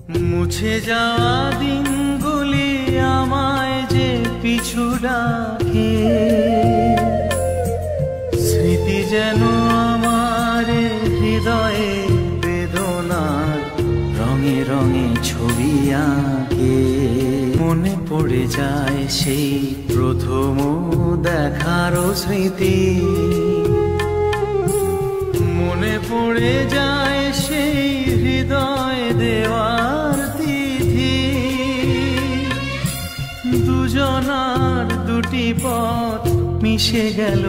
মুছে যাওয়া দিনগুলি আমায় যে পিছু ডাকে, স্মৃতি যেন আমার হৃদয়ে বেদনার রঙে রঙে ছবি আঁকে। মনে পড়ে যায় সেই প্রথম দেখারও স্মৃতি, মনে পড়ে যায় সেই হৃদয় দেওয়ার তিথি। দুজনার দুটি পথ মিশে গেল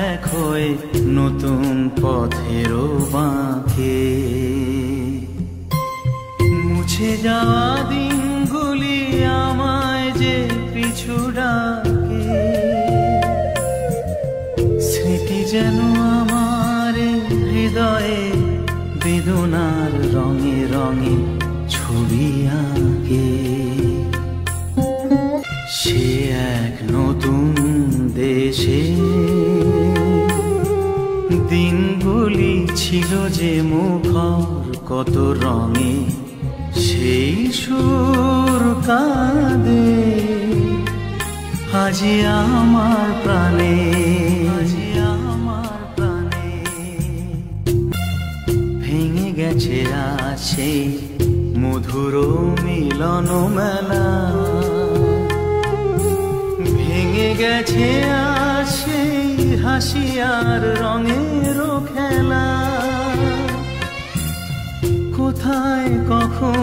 এক হয়ে নতুন পথেরও বাঁকে। মুছে যাওয়া দিনগুলি আমায় যে পিছু ডাকে, স্মৃতি যেন আমার হৃদয়ে বেদনার রঙে রঙে ছবি আঁকে। সে এক নতুন দেশে দিনগুলি ছিল যে মুখর কত রঙে, সেই সুর কাঁদে আজি আমার প্রাণে, আজি আমার প্রাণে। ভেঙে গেছে আছে মধুর মিলন মেলা, ভেঙে গেছে আছে হাসি আর রঙের খেলা। কোথায় কখন